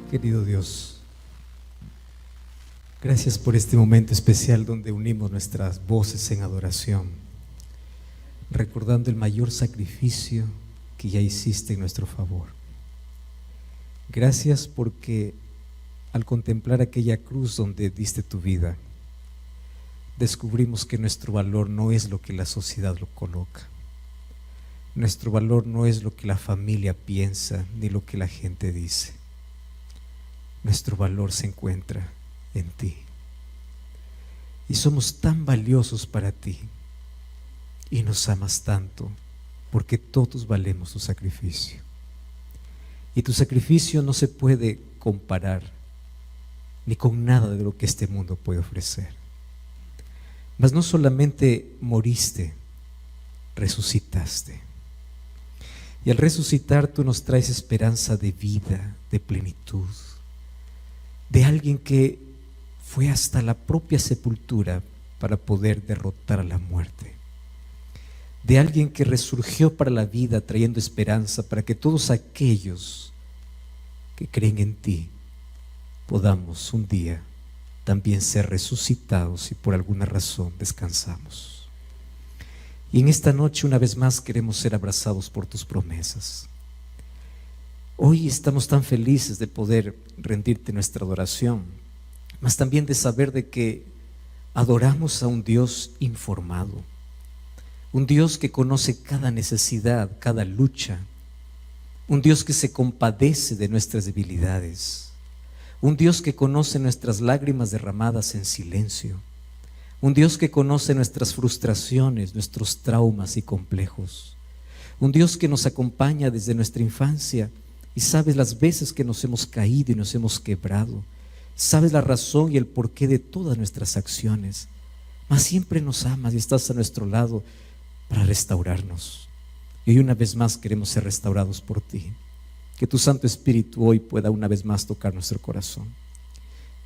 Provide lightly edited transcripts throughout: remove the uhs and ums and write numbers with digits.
Querido Dios, gracias por este momento especial donde unimos nuestras voces en adoración, recordando el mayor sacrificio que ya hiciste en nuestro favor. Gracias porque al contemplar aquella cruz donde diste tu vida, descubrimos que nuestro valor no es lo que la sociedad lo coloca. Nuestro valor no es lo que la familia piensa ni lo que la gente dice. Nuestro valor se encuentra en ti. Y somos tan valiosos para ti. Y nos amas tanto porque todos valemos tu sacrificio. Y tu sacrificio no se puede comparar ni con nada de lo que este mundo puede ofrecer. Mas no solamente moriste, resucitaste. Y al resucitar tú nos traes esperanza de vida, de plenitud, de alguien que fue hasta la propia sepultura para poder derrotar a la muerte, de alguien que resurgió para la vida trayendo esperanza para que todos aquellos que creen en ti podamos un día también ser resucitados si por alguna razón descansamos. Y en esta noche una vez más queremos ser abrazados por tus promesas. Hoy estamos tan felices de poder rendirte nuestra adoración, mas también de saber de que adoramos a un Dios informado, un Dios que conoce cada necesidad, cada lucha, un Dios que se compadece de nuestras debilidades, un Dios que conoce nuestras lágrimas derramadas en silencio, un Dios que conoce nuestras frustraciones, nuestros traumas y complejos, un Dios que nos acompaña desde nuestra infancia y sabes las veces que nos hemos caído y nos hemos quebrado, sabes la razón y el porqué de todas nuestras acciones, mas siempre nos amas y estás a nuestro lado para restaurarnos. Y hoy una vez más queremos ser restaurados por ti. Que tu Santo Espíritu hoy pueda una vez más tocar nuestro corazón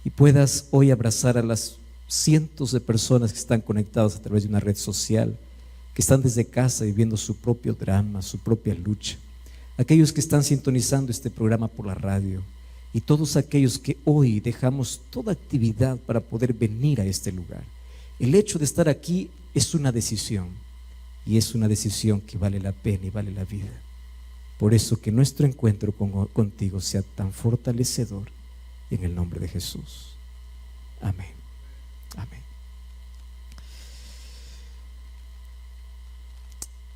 y puedas hoy abrazar a las cientos de personas que están conectadas a través de una red social, que están desde casa viviendo su propio drama, su propia lucha, aquellos que están sintonizando este programa por la radio y todos aquellos que hoy dejamos toda actividad para poder venir a este lugar. El hecho de estar aquí es una decisión y es una decisión que vale la pena y vale la vida. Por eso que nuestro encuentro contigo sea tan fortalecedor en el nombre de Jesús. Amén. Amén.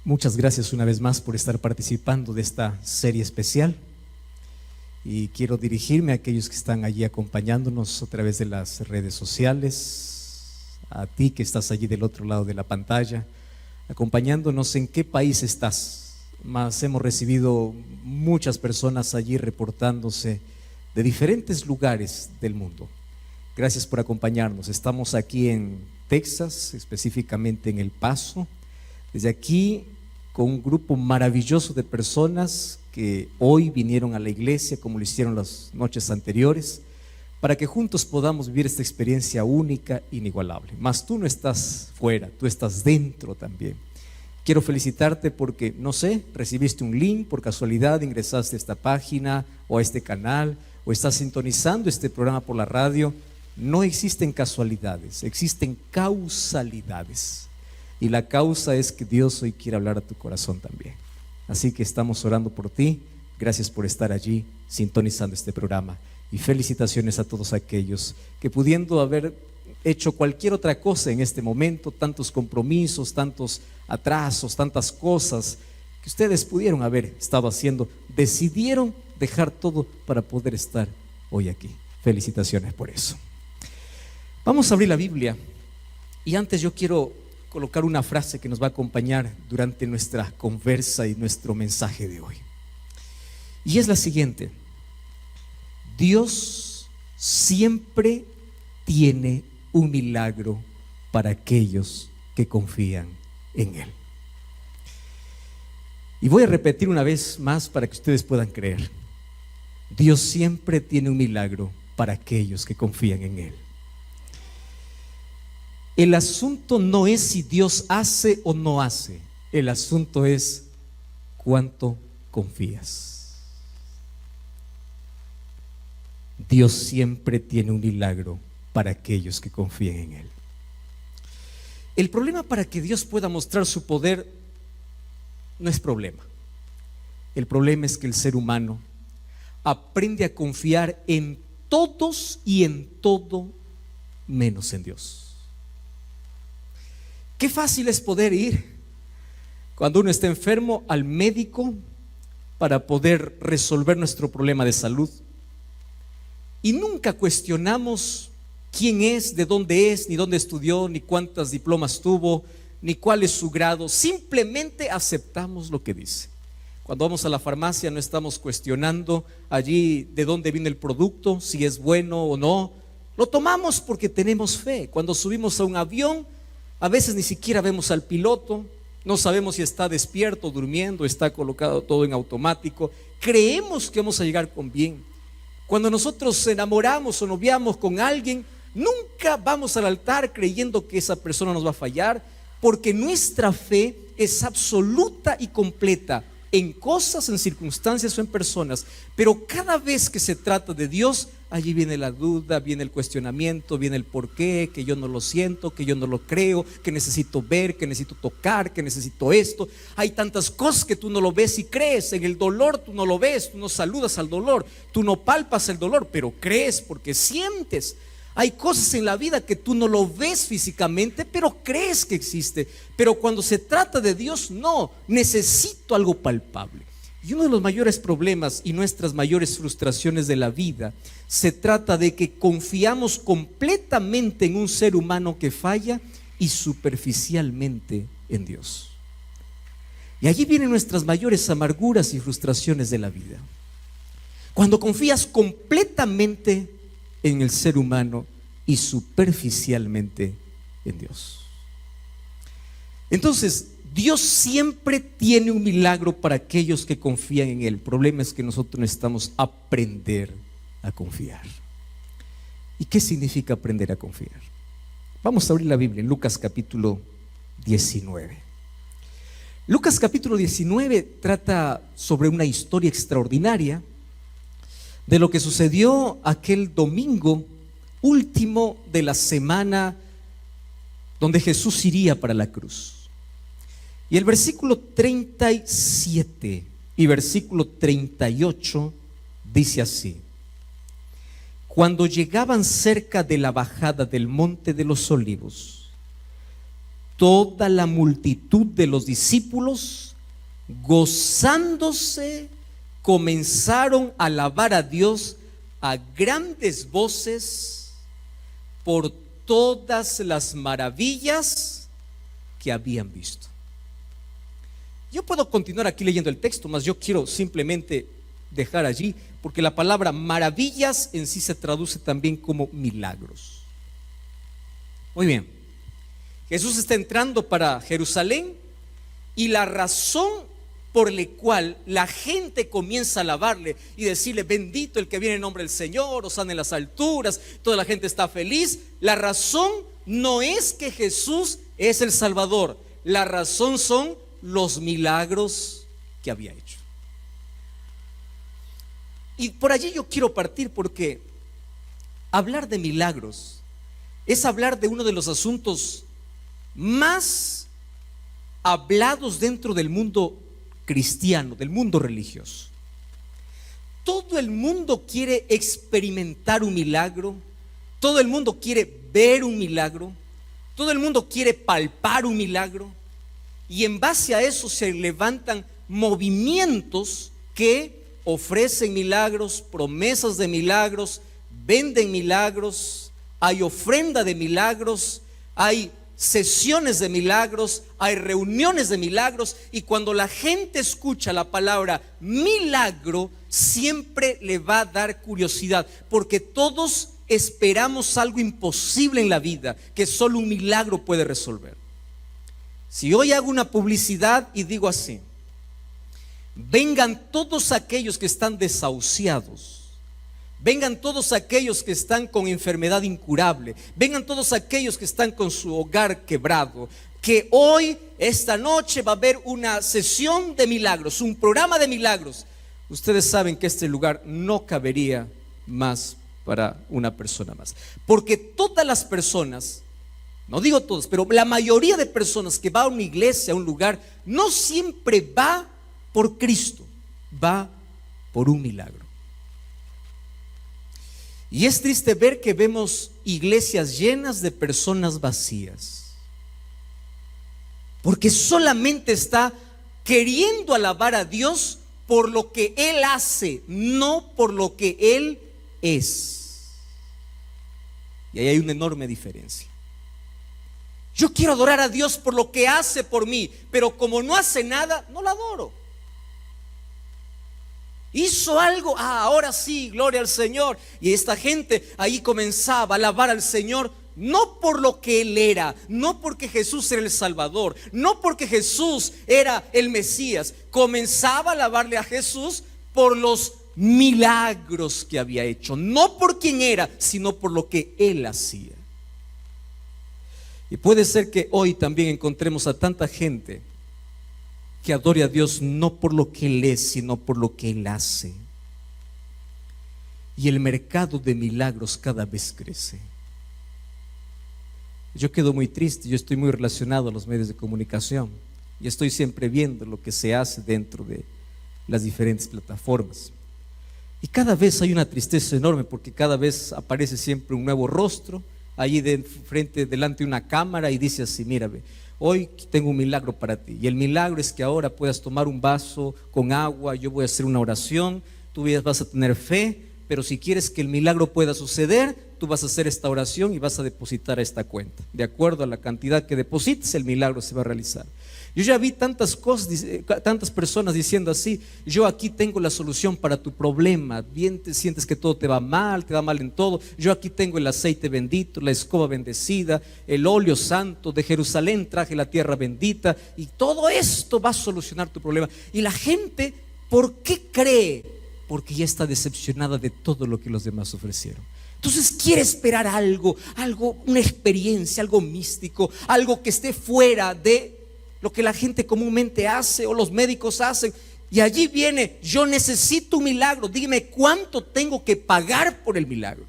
Muchas gracias una vez más por estar participando de esta serie especial. Y quiero dirigirme a aquellos que están allí acompañándonos a través de las redes sociales, a ti que estás allí del otro lado de la pantalla, acompañándonos en qué país estás. Mas hemos recibido muchas personas allí reportándose de diferentes lugares del mundo. Gracias por acompañarnos. Estamos aquí en Texas, específicamente en El Paso. Desde aquí, con un grupo maravilloso de personas que hoy vinieron a la iglesia, como lo hicieron las noches anteriores, para que juntos podamos vivir esta experiencia única, inigualable. Mas tú no estás fuera, tú estás dentro también. Quiero felicitarte porque, no sé, recibiste un link, por casualidad ingresaste a esta página o a este canal, o estás sintonizando este programa por la radio. No existen casualidades, existen causalidades. Y la causa es que Dios hoy quiere hablar a tu corazón también. Así que estamos orando por ti. Gracias por estar allí sintonizando este programa. Y felicitaciones a todos aquellos que, pudiendo haber hecho cualquier otra cosa en este momento, tantos compromisos, tantos atrasos, tantas cosas que ustedes pudieron haber estado haciendo, decidieron dejar todo para poder estar hoy aquí. Felicitaciones por eso. Vamos a abrir la Biblia y antes yo quiero colocar una frase que nos va a acompañar durante nuestra conversa y nuestro mensaje de hoy. Y es la siguiente: Dios siempre tiene un milagro para aquellos que confían en Él. Y voy a repetir una vez más para que ustedes puedan creer. Dios siempre tiene un milagro para aquellos que confían en Él. El asunto no es si Dios hace o no hace. El asunto es cuánto confías. Dios siempre tiene un milagro para aquellos que confíen en Él. El problema para que Dios pueda mostrar su poder no es problema. El problema es que el ser humano aprende a confiar en todos y en todo menos en Dios. Qué fácil es poder ir cuando uno está enfermo al médico para poder resolver nuestro problema de salud, y nunca cuestionamos quién es, de dónde es, ni dónde estudió, ni cuántos diplomas tuvo, ni cuál es su grado. Simplemente aceptamos lo que dice. Cuando vamos a la farmacia no estamos cuestionando allí de dónde viene el producto, si es bueno o no. Lo tomamos porque tenemos fe. Cuando subimos a un avión, a veces ni siquiera vemos al piloto, no sabemos si está despierto, durmiendo, está colocado todo en automático. Creemos que vamos a llegar con bien. Cuando nosotros enamoramos o noviamos con alguien, nunca vamos al altar creyendo que esa persona nos va a fallar, porque nuestra fe es absoluta y completa en cosas, en circunstancias o en personas. Pero cada vez que se trata de Dios, allí viene la duda, viene el cuestionamiento, viene el por qué, que yo no lo siento, que yo no lo creo, que necesito ver, que necesito tocar, que necesito esto. Hay tantas cosas que tú no lo ves y crees. En el dolor tú no lo ves, tú no saludas al dolor, tú no palpas el dolor, pero crees porque sientes. Hay cosas en la vida que tú no lo ves físicamente, pero crees que existe. Pero cuando se trata de Dios, no, necesito algo palpable. Y uno de los mayores problemas y nuestras mayores frustraciones de la vida se trata de que confiamos completamente en un ser humano que falla y superficialmente en Dios. Y allí vienen nuestras mayores amarguras y frustraciones de la vida. Cuando confías completamente en el ser humano y superficialmente en Dios. Entonces, Dios siempre tiene un milagro para aquellos que confían en Él. El problema es que nosotros necesitamos aprender a confiar. ¿Y qué significa aprender a confiar? Vamos a abrir la Biblia en Lucas capítulo 19. Lucas capítulo 19 trata sobre una historia extraordinaria de lo que sucedió aquel domingo último de la semana donde Jesús iría para la cruz. Y el versículo 37 y versículo 38 dice así: cuando llegaban cerca de la bajada del monte de los olivos, toda la multitud de los discípulos, gozándose, comenzaron a alabar a Dios a grandes voces por todas las maravillas que habían visto. Yo puedo continuar aquí leyendo el texto, mas yo quiero simplemente dejar allí, porque la palabra maravillas en sí se traduce también como milagros. Muy bien, Jesús está entrando para Jerusalén y la razón por la cual la gente comienza a alabarle y decirle: bendito el que viene en nombre del Señor, hosana en las alturas, toda la gente está feliz. La razón no es que Jesús es el Salvador, la razón son los milagros que había hecho. Y por allí yo quiero partir, porque hablar de milagros es hablar de uno de los asuntos más hablados dentro del mundo cristiano, del mundo religioso. Todo el mundo quiere experimentar un milagro, todo el mundo quiere ver un milagro, todo el mundo quiere palpar un milagro, y en base a eso se levantan movimientos que ofrecen milagros, promesas de milagros, venden milagros, hay ofrenda de milagros, hay sesiones de milagros, hay reuniones de milagros. Y cuando la gente escucha la palabra milagro, siempre le va a dar curiosidad, porque todos esperamos algo imposible en la vida que solo un milagro puede resolver. Si hoy hago una publicidad y digo así: vengan todos aquellos que están desahuciados, vengan todos aquellos que están con enfermedad incurable, vengan todos aquellos que están con su hogar quebrado, que hoy, esta noche, va a haber una sesión de milagros, un programa de milagros. Ustedes saben que este lugar no cabería más para una persona más. Porque todas las personas, no digo todas, pero la mayoría de personas que va a una iglesia, a un lugar, no siempre va por Cristo, va por un milagro. Y es triste ver que vemos iglesias llenas de personas vacías, porque solamente está queriendo alabar a Dios por lo que Él hace, no por lo que Él es. Y ahí hay una enorme diferencia. Yo quiero adorar a Dios por lo que hace por mí, pero como no hace nada, no lo adoro. Hizo algo, ahora sí, gloria al Señor. Y esta gente ahí comenzaba a alabar al Señor, no por lo que Él era, no porque Jesús era el Salvador, no porque Jesús era el Mesías. Comenzaba a alabarle a Jesús por los milagros que había hecho, no por quién era, sino por lo que Él hacía. Y puede ser que hoy también encontremos a tanta gente que adore a Dios no por lo que Él es, sino por lo que Él hace. Y el mercado de milagros cada vez crece. Yo quedo muy triste, yo estoy muy relacionado a los medios de comunicación y estoy siempre viendo lo que se hace dentro de las diferentes plataformas. Y cada vez hay una tristeza enorme, porque cada vez aparece siempre un nuevo rostro allí delante de una cámara y dice así: mírame, hoy tengo un milagro para ti, y el milagro es que ahora puedas tomar un vaso con agua, yo voy a hacer una oración, tú vas a tener fe, pero si quieres que el milagro pueda suceder, tú vas a hacer esta oración y vas a depositar a esta cuenta. De acuerdo a la cantidad que deposites, el milagro se va a realizar. Yo ya vi tantas cosas, tantas personas diciendo así: yo aquí tengo la solución para tu problema. Bien te sientes que todo te va mal en todo. Yo aquí tengo el aceite bendito, la escoba bendecida, el óleo santo, de Jerusalén traje la tierra bendita, y todo esto va a solucionar tu problema. Y la gente, ¿por qué cree? Porque ya está decepcionada de todo lo que los demás ofrecieron. Entonces quiere esperar algo, una experiencia, algo místico, algo que esté fuera de lo que la gente comúnmente hace o los médicos hacen. Y allí viene: yo necesito un milagro, dime cuánto tengo que pagar por el milagro.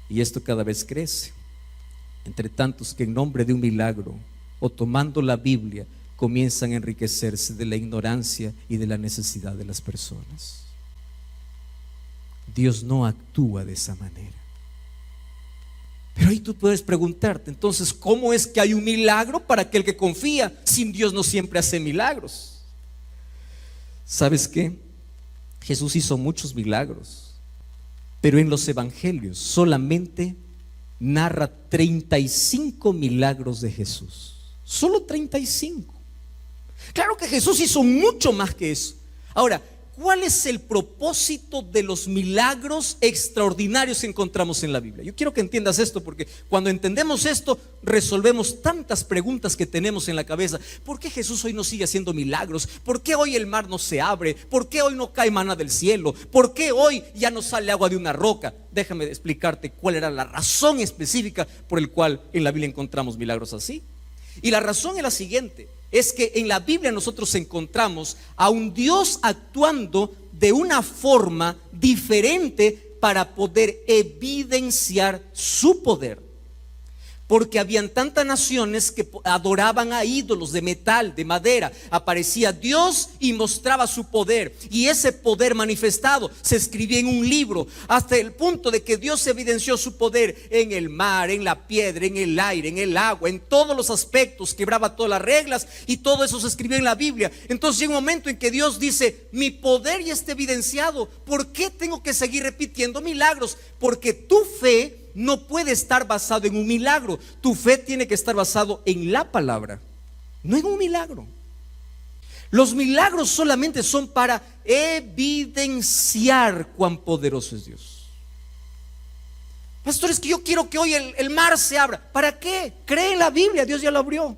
Y esto cada vez crece, entre tantos que en nombre de un milagro o tomando la Biblia comienzan a enriquecerse de la ignorancia y de la necesidad de las personas. Dios no actúa de esa manera. Pero ahí tú puedes preguntarte: entonces, ¿cómo es que hay un milagro para aquel que confía? Sin Dios no siempre hace milagros. ¿Sabes qué? Jesús hizo muchos milagros, pero en los evangelios solamente narra 35 milagros de Jesús. Solo 35. Claro que Jesús hizo mucho más que eso. Ahora, ¿cuál es el propósito de los milagros extraordinarios que encontramos en la Biblia? Yo quiero que entiendas esto, porque cuando entendemos esto, resolvemos tantas preguntas que tenemos en la cabeza. ¿Por qué Jesús hoy no sigue haciendo milagros? ¿Por qué hoy el mar no se abre? ¿Por qué hoy no cae maná del cielo? ¿Por qué hoy ya no sale agua de una roca? Déjame explicarte cuál era la razón específica por el cual en la Biblia encontramos milagros así. Y la razón es la siguiente: es que en la Biblia nosotros encontramos a un Dios actuando de una forma diferente para poder evidenciar su poder. Porque habían tantas naciones que adoraban a ídolos de metal, de madera. Aparecía Dios y mostraba su poder, y ese poder manifestado se escribía en un libro, hasta el punto de que Dios evidenció su poder en el mar, en la piedra, en el aire, en el agua, en todos los aspectos, quebraba todas las reglas, y todo eso se escribió en la Biblia. Entonces llega un momento en que Dios dice: mi poder ya está evidenciado, ¿por qué tengo que seguir repitiendo milagros? Porque tu fe no puede estar basado en un milagro. Tu fe tiene que estar basado en la palabra, no en un milagro. Los milagros solamente son para evidenciar cuán poderoso es Dios. Pastor, es que yo quiero que hoy el mar se abra. ¿Para qué? Cree en la Biblia, Dios ya lo abrió.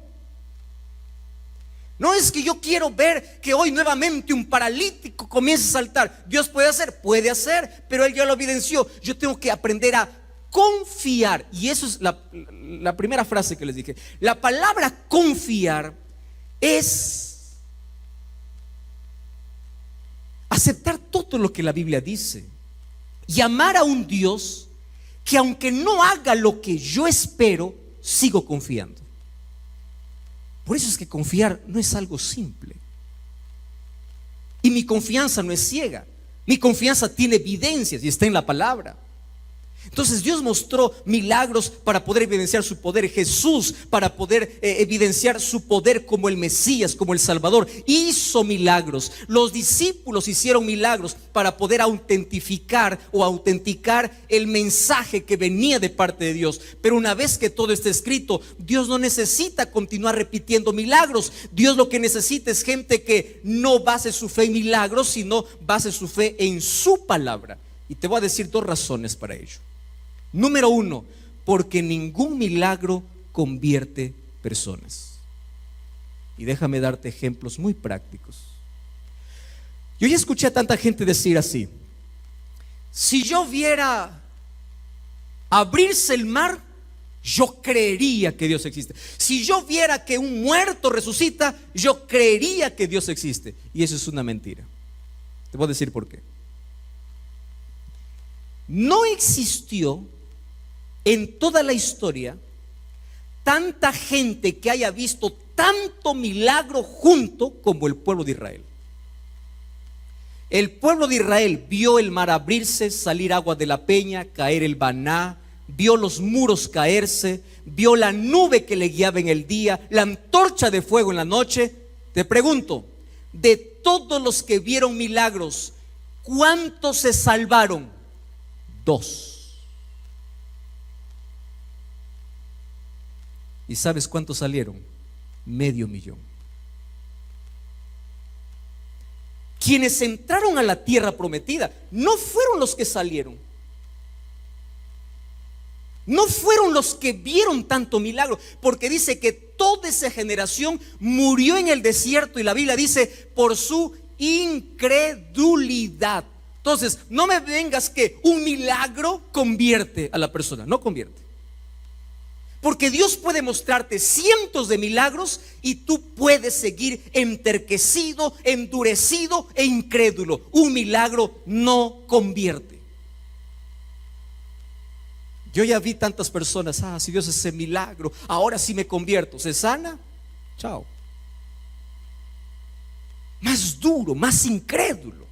No es que yo quiero ver que hoy nuevamente un paralítico comience a saltar. Dios puede hacer, pero Él ya lo evidenció. Yo tengo que aprender a confiar. Y eso es la primera frase que les dije. La palabra confiar es aceptar todo lo que la Biblia dice y amar a un Dios que aunque no haga lo que yo espero, sigo confiando. Por eso es que confiar no es algo simple. Y mi confianza no es ciega. Mi confianza tiene evidencias y está en la palabra. Entonces Dios mostró milagros para poder evidenciar su poder. Jesús, para poder evidenciar su poder como el Mesías, como el Salvador, hizo milagros. Los discípulos hicieron milagros para poder autentificar el mensaje que venía de parte de Dios. Pero una vez que todo está escrito, Dios no necesita continuar repitiendo milagros. Dios lo que necesita es gente que no base su fe en milagros, sino base su fe en su palabra. Y te voy a decir 2 razones para ello. Número 1, porque ningún milagro convierte personas. Y déjame darte ejemplos muy prácticos. Yo ya escuché a tanta gente decir así: si yo viera abrirse el mar, yo creería que Dios existe. Si yo viera que un muerto resucita, yo creería que Dios existe. Y eso es una mentira. Te voy a decir por qué. No existió en toda la historia tanta gente que haya visto tanto milagro junto como el pueblo de Israel. El pueblo de Israel vio el mar abrirse, salir agua de la peña, caer el maná, vio los muros caerse, vio la nube que le guiaba en el día, la antorcha de fuego en la noche. Te pregunto, de todos los que vieron milagros, ¿cuántos se salvaron? 2. ¿Y sabes cuántos salieron? 500,000. Quienes entraron a la tierra prometida no fueron los que salieron, no fueron los que vieron tanto milagro, porque dice que toda esa generación murió en el desierto, y la Biblia dice por su incredulidad. Entonces, no me vengas que un milagro convierte a la persona. No convierte. Porque Dios puede mostrarte cientos de milagros y tú puedes seguir enterquecido, endurecido e incrédulo. Un milagro no convierte. Yo ya vi tantas personas: si Dios hace milagro, ahora sí me convierto. ¿Se sana? Chao. Más duro, más incrédulo.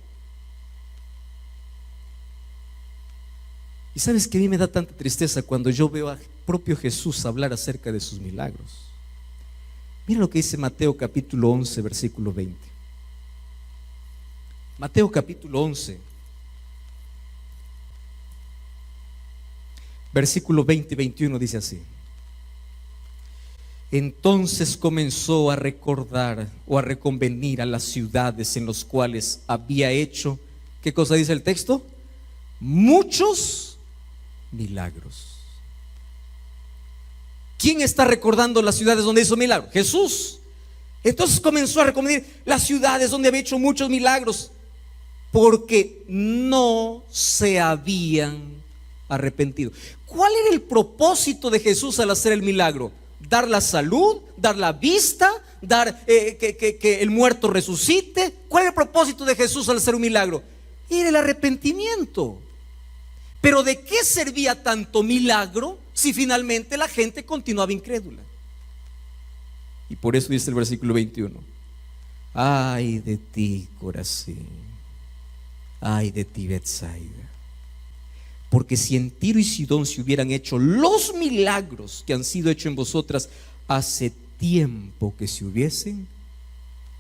Y sabes que a mí me da tanta tristeza cuando yo veo a propio Jesús hablar acerca de sus milagros. Mira lo que dice Mateo capítulo 11, versículo 20. Mateo capítulo 11, versículo 20 y 21 dice así: entonces comenzó a recordar o a reconvenir a las ciudades en las cuales había hecho, ¿qué cosa dice el texto? Muchos milagros. ¿Quién está recordando las ciudades donde hizo milagros? Jesús. Entonces comenzó a reconvenir las ciudades donde había hecho muchos milagros, porque no se habían arrepentido. ¿Cuál era el propósito de Jesús al hacer el milagro? Dar la salud, dar la vista, dar que el muerto resucite. ¿Cuál era el propósito de Jesús al hacer un milagro? Era el arrepentimiento. Pero ¿de qué servía tanto milagro si finalmente la gente continuaba incrédula? Y por eso dice el versículo 21: ay de ti, Corazín, ay de ti, Betsaida, porque si en Tiro y Sidón se hubieran hecho los milagros que han sido hechos en vosotras, hace tiempo que se hubiesen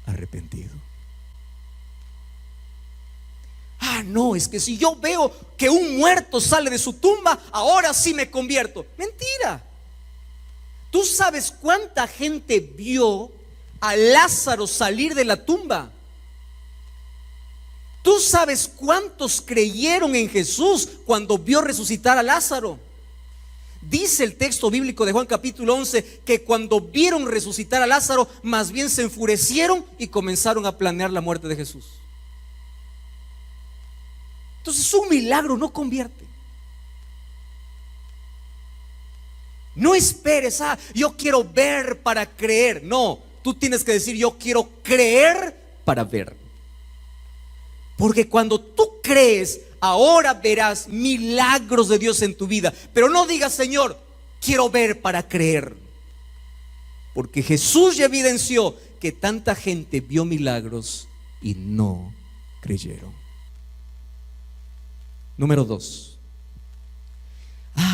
arrepentido. No, es que si yo veo que un muerto sale de su tumba, ahora sí me convierto. Mentira. ¿Tú sabes cuánta gente vio a Lázaro salir de la tumba? ¿Tú sabes cuántos creyeron en Jesús cuando vio resucitar a Lázaro? Dice el texto bíblico de Juan capítulo 11 que cuando vieron resucitar a Lázaro, más bien se enfurecieron y comenzaron a planear la muerte de Jesús. Entonces un milagro no convierte. No esperes, yo quiero ver para creer. No, tú tienes que decir: yo quiero creer para ver. Porque cuando tú crees, ahora verás milagros de Dios en tu vida. Pero no digas, Señor, quiero ver para creer. Porque Jesús ya evidenció que tanta gente vio milagros y no creyeron. Número 2.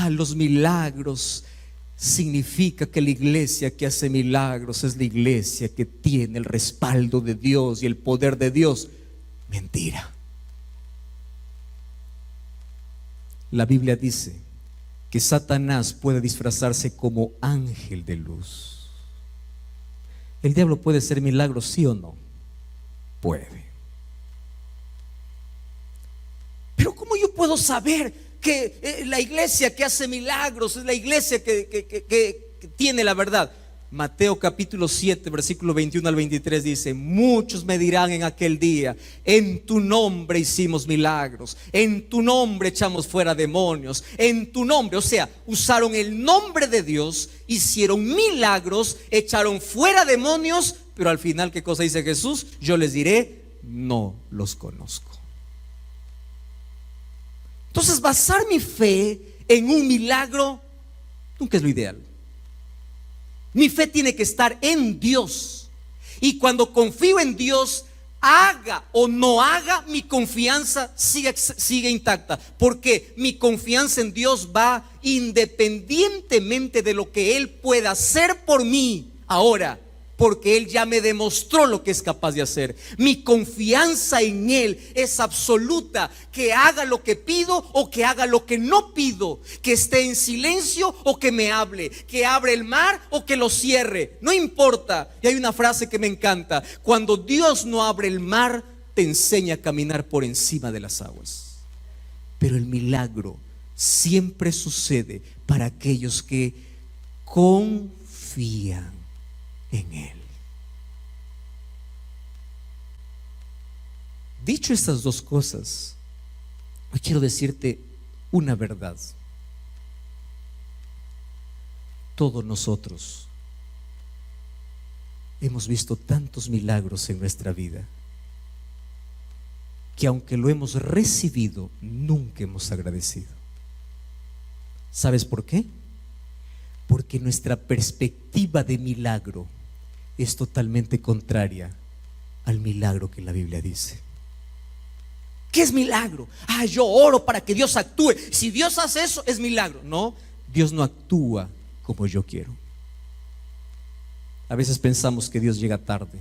Los milagros significa que la iglesia que hace milagros es la iglesia que tiene el respaldo de Dios y el poder de Dios. Mentira. La Biblia dice que Satanás puede disfrazarse como ángel de luz. ¿El diablo puede hacer milagros, sí o no? Puede. Pero ¿cómo yo puedo saber que la iglesia que hace milagros es la iglesia que tiene la verdad? Mateo capítulo 7 versículo 21 al 23 dice: muchos me dirán en aquel día, en tu nombre hicimos milagros, en tu nombre echamos fuera demonios, en tu nombre, o sea, usaron el nombre de Dios, hicieron milagros, echaron fuera demonios, pero al final, ¿qué cosa dice Jesús? Yo les diré, no los conozco. Entonces, basar mi fe en un milagro nunca es lo ideal. Mi fe tiene que estar en Dios. Y cuando confío en Dios, haga o no haga, mi confianza sigue intacta. Porque mi confianza en Dios va independientemente de lo que Él pueda hacer por mí ahora. Porque Él ya me demostró lo que es capaz de hacer. Mi confianza en Él es absoluta. Que haga lo que pido o que haga lo que no pido. Que esté en silencio o que me hable. Que abra el mar o que lo cierre. No importa. Y hay una frase que me encanta: cuando Dios no abre el mar, te enseña a caminar por encima de las aguas. Pero el milagro siempre sucede para aquellos que confían en Él. Dicho estas dos cosas, hoy quiero decirte una verdad. Todos nosotros hemos visto tantos milagros en nuestra vida que aunque lo hemos recibido, nunca hemos agradecido. ¿Sabes por qué? Porque nuestra perspectiva de milagro es totalmente contraria al milagro que la Biblia dice. ¿Qué es milagro? Yo oro para que Dios actúe. Si Dios hace eso, es milagro. No, Dios no actúa como yo quiero. A veces pensamos que Dios llega tarde.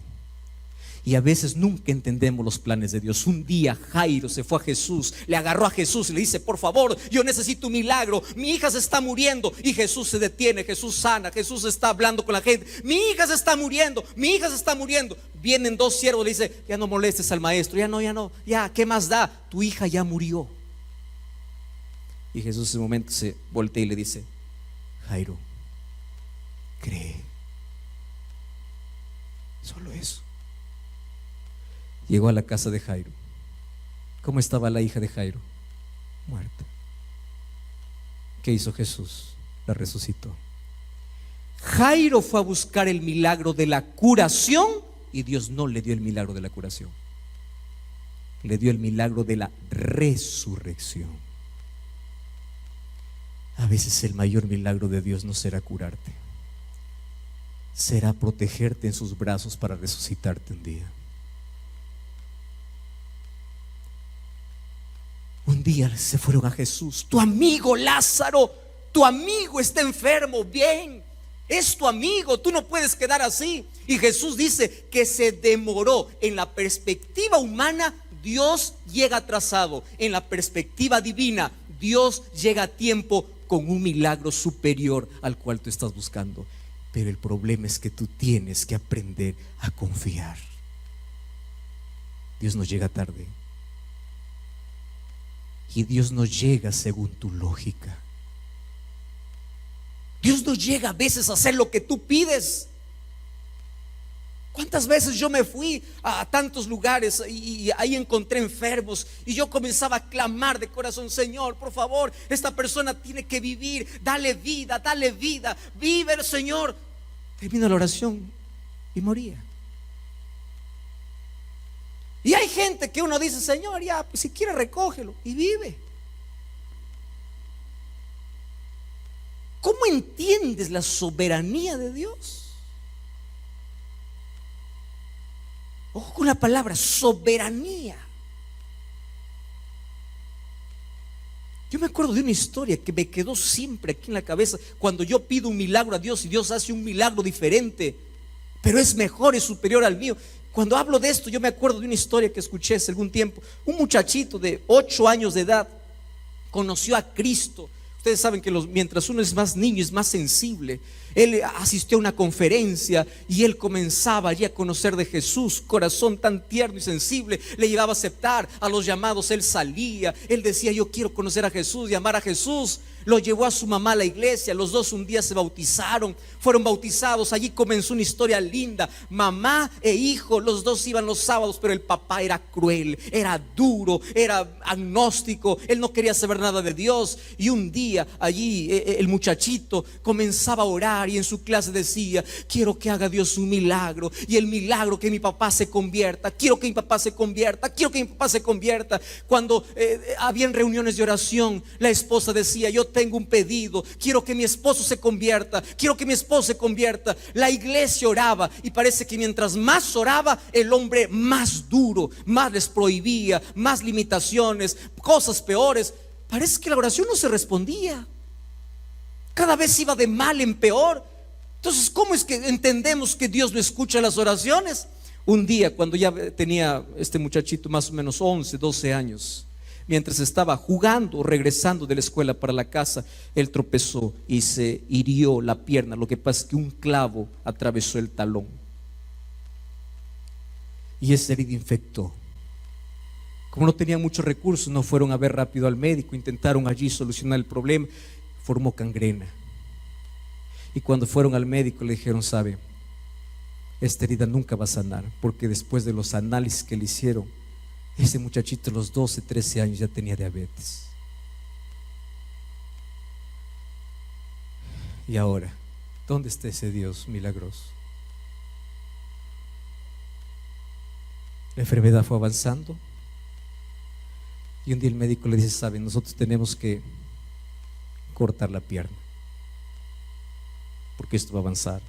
Y a veces nunca entendemos los planes de Dios. Un día Jairo se fue a Jesús, le agarró a Jesús y le dice: por favor, yo necesito un milagro, mi hija se está muriendo. Y Jesús se detiene, Jesús sana, Jesús está hablando con la gente: mi hija se está muriendo, mi hija se está muriendo. Vienen dos siervos, le dice: ya no molestes al maestro, ya, ¿qué más da? Tu hija ya murió. Y Jesús en ese momento se voltea y le dice: Jairo, cree. Solo eso. Llegó a la casa de Jairo. ¿Cómo estaba la hija de Jairo? Muerta. ¿Qué hizo Jesús? La resucitó. Jairo fue a buscar el milagro de la curación y Dios no le dio el milagro de la curación. Le dio el milagro de la resurrección. A veces el mayor milagro de Dios no será curarte, será protegerte en sus brazos para resucitarte un día. Un día se fueron a Jesús: tu amigo Lázaro, tu amigo está enfermo. Bien, es tu amigo, tú no puedes quedar así. Y Jesús dice que se demoró. En la perspectiva humana, Dios llega atrasado. En la perspectiva divina, Dios llega a tiempo con un milagro superior al cual tú estás buscando. Pero el problema es que tú tienes que aprender a confiar. Dios no llega tarde. Y Dios no llega según tu lógica. Dios no llega a veces a hacer lo que tú pides. ¿Cuántas veces yo me fui a tantos lugares y ahí encontré enfermos y yo comenzaba a clamar de corazón: Señor, por favor, esta persona tiene que vivir, dale vida, vive, Señor. Termino la oración y moría. Y hay gente que uno dice, Señor, ya, pues si quiere recógelo, y vive. ¿Cómo entiendes la soberanía de Dios? Ojo con la palabra soberanía. Yo me acuerdo de una historia que me quedó siempre aquí en la cabeza. Cuando yo pido un milagro a Dios y Dios hace un milagro diferente, pero es mejor, es superior al mío. Cuando hablo de esto, yo me acuerdo de una historia que escuché hace algún tiempo. Un muchachito de 8 años de edad conoció a Cristo. Ustedes saben que mientras uno es más niño, es más sensible. Él asistió a una conferencia y él comenzaba allí a conocer de Jesús. Corazón tan tierno y sensible, le llevaba a aceptar a los llamados. Él salía, él decía, yo quiero conocer a Jesús y amar a Jesús. Lo llevó a su mamá a la iglesia. Los dos un día se bautizaron, fueron bautizados. Allí comenzó una historia linda. Mamá e hijo, los dos iban los sábados, pero el papá era cruel, era duro, era agnóstico. Él no quería saber nada de Dios. Y un día allí el muchachito comenzaba a orar y en su clase decía, quiero que haga Dios un milagro, y el milagro que mi papá se convierta. Quiero que mi papá se convierta, quiero que mi papá se convierta. Cuando habían reuniones de oración, la esposa decía, yo tengo un pedido, quiero que mi esposo se convierta, quiero que mi esposo se convierta. La iglesia oraba y parece que mientras más oraba, el hombre más duro, más les prohibía, más limitaciones, cosas peores. Parece que la oración no se respondía, cada vez iba de mal en peor. Entonces, ¿cómo es que entendemos que Dios no escucha las oraciones? Un día, cuando ya tenía este muchachito más o menos 11, 12 años, mientras estaba jugando, regresando de la escuela para la casa, él tropezó y se hirió la pierna. Lo que pasa es que un clavo atravesó el talón y esa herida infectó. Como no tenían muchos recursos, no fueron a ver rápido al médico, intentaron allí solucionar el problema, formó gangrena. Y cuando fueron al médico le dijeron, sabe, esta herida nunca va a sanar, porque después de los análisis que le hicieron, ese muchachito a los 12, 13 años ya tenía diabetes. Y ahora, ¿dónde está ese Dios milagroso? La enfermedad fue avanzando y un día el médico le dice, saben, nosotros tenemos que cortar la pierna porque esto va a avanzar,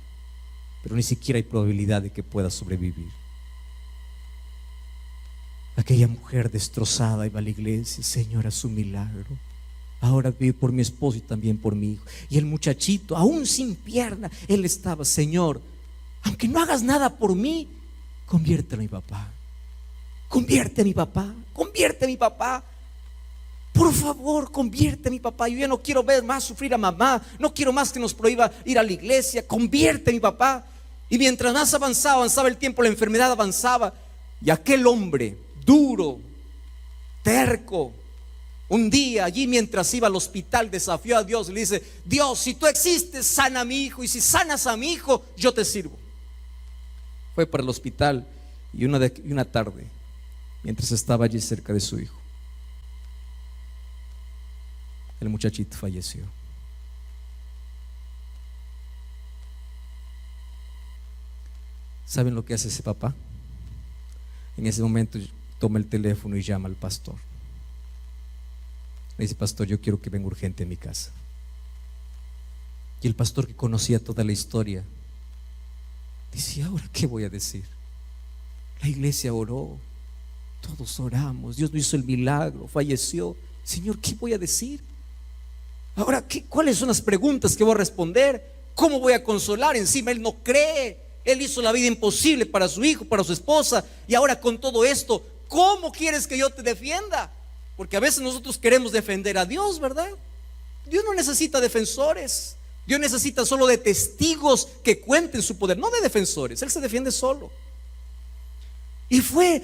pero ni siquiera hay probabilidad de que pueda sobrevivir. Aquella mujer destrozada iba a la iglesia, Señor, haz un milagro. Ahora vive por mi esposo y también por mi hijo. Y el muchachito, aún sin pierna, él estaba, Señor, aunque no hagas nada por mí, conviértelo a mi papá. Convierte a mi papá, convierte a mi papá. Por favor, convierte a mi papá. Yo ya no quiero ver más sufrir a mamá. No quiero más que nos prohíba ir a la iglesia. Convierte a mi papá. Y mientras más avanzaba el tiempo, la enfermedad avanzaba. Y aquel hombre duro, terco, un día allí mientras iba al hospital desafió a Dios y le dice, Dios, si tú existes, sana a mi hijo, y si sanas a mi hijo, yo te sirvo. Fue para el hospital y una tarde, mientras estaba allí cerca de su hijo, el muchachito falleció. ¿Saben lo que hace ese papá? En ese momento toma el teléfono y llama al pastor. Le dice, pastor, yo quiero que venga urgente a mi casa. Y el pastor, que conocía toda la historia, dice, ¿ahora qué voy a decir? La iglesia oró, todos oramos, Dios no hizo el milagro, falleció. Señor, ¿qué voy a decir? Ahora, ¿cuáles son las preguntas que voy a responder? ¿Cómo voy a consolar? Encima él no cree. Él hizo la vida imposible para su hijo, para su esposa, y ahora con todo esto, ¿cómo quieres que yo te defienda? Porque a veces nosotros queremos defender a Dios, ¿verdad? Dios no necesita defensores. Dios necesita solo de testigos que cuenten su poder, no de defensores. Él se defiende solo. Y fue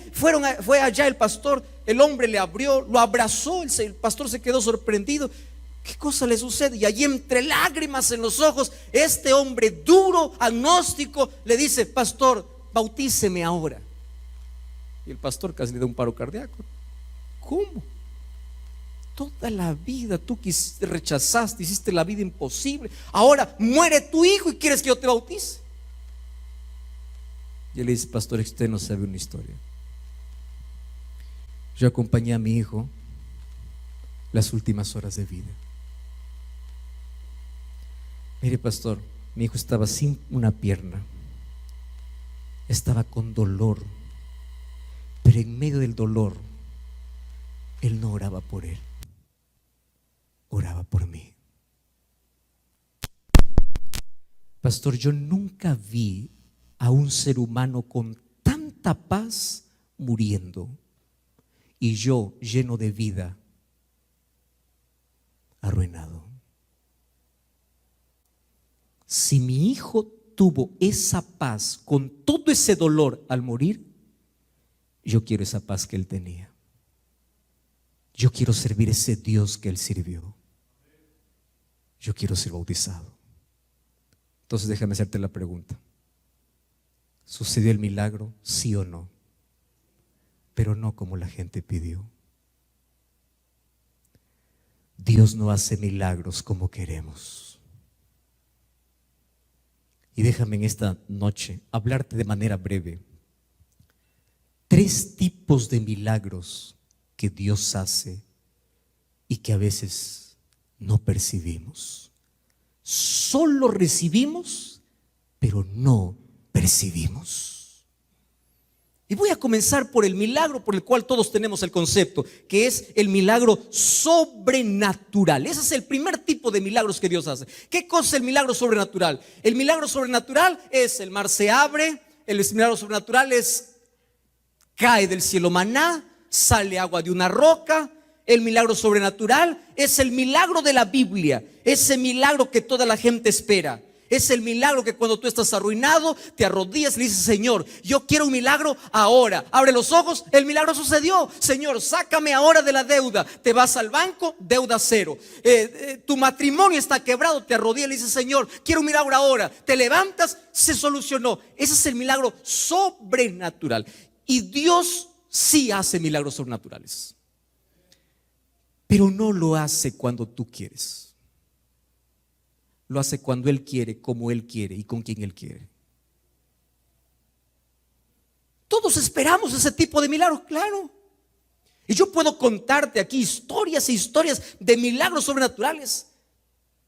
allá el pastor, el hombre le abrió, lo abrazó, el pastor se quedó sorprendido. ¿Qué cosa le sucede? Y allí, entre lágrimas en los ojos, este hombre duro, agnóstico, le dice, pastor, bautíceme ahora. Y el pastor casi le da un paro cardíaco. ¿Cómo? Toda la vida tú rechazaste, hiciste la vida imposible. Ahora muere tu hijo y quieres que yo te bautice. Y él le dice, pastor, usted no sabe una historia. Yo acompañé a mi hijo las últimas horas de vida. Mire, pastor, mi hijo estaba sin una pierna, estaba con dolor, pero en medio del dolor, él no oraba por él, oraba por mí. Pastor, yo nunca vi a un ser humano con tanta paz muriendo y yo lleno de vida, arruinado. Si mi hijo tuvo esa paz con todo ese dolor al morir, yo quiero esa paz que él tenía. Yo quiero servir ese Dios que él sirvió. Yo quiero ser bautizado. Entonces déjame hacerte la pregunta: ¿sucedió el milagro? ¿Sí o no? Pero no como la gente pidió. Dios no hace milagros como queremos. Y déjame en esta noche hablarte de manera breve 3 tipos de milagros que Dios hace y que a veces no percibimos. Solo recibimos, pero no percibimos. Y voy a comenzar por el milagro por el cual todos tenemos el concepto, que es el milagro sobrenatural. Ese es el primer tipo de milagros que Dios hace. ¿Qué cosa es el milagro sobrenatural? El milagro sobrenatural es: el mar se abre. El milagro sobrenatural es: cae del cielo maná, sale agua de una roca. El milagro sobrenatural es el milagro de la Biblia, ese milagro que toda la gente espera. Es el milagro que cuando tú estás arruinado, te arrodillas y le dices: Señor, yo quiero un milagro ahora. Abre los ojos, el milagro sucedió. Señor, sácame ahora de la deuda. Te vas al banco, deuda cero. Tu matrimonio está quebrado, te arrodillas y le dices: Señor, quiero un milagro ahora. Te levantas, se solucionó. Ese es el milagro sobrenatural. Y Dios sí hace milagros sobrenaturales, pero no lo hace cuando tú quieres. Lo hace cuando Él quiere, como Él quiere y con quien Él quiere. Todos esperamos ese tipo de milagros, claro. Y yo puedo contarte aquí historias e historias de milagros sobrenaturales,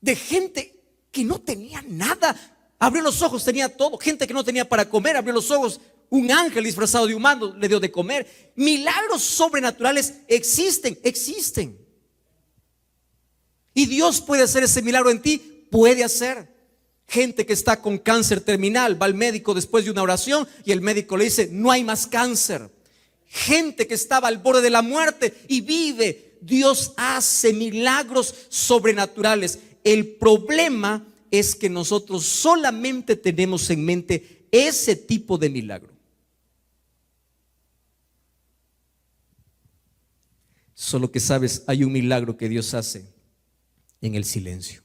de gente que no tenía nada, abrió los ojos, tenía todo. Gente que no tenía para comer, abrió los ojos, un ángel disfrazado de humano le dio de comer. Milagros sobrenaturales existen. Y Dios puede hacer ese milagro en ti. Puede hacer. Gente que está con cáncer terminal, va al médico después de una oración y el médico le dice: no hay más cáncer. Gente que estaba al borde de la muerte y vive. Dios hace milagros sobrenaturales. El problema es que nosotros solamente tenemos en mente ese tipo de milagro. Solo que sabes, hay un milagro que Dios hace en el silencio.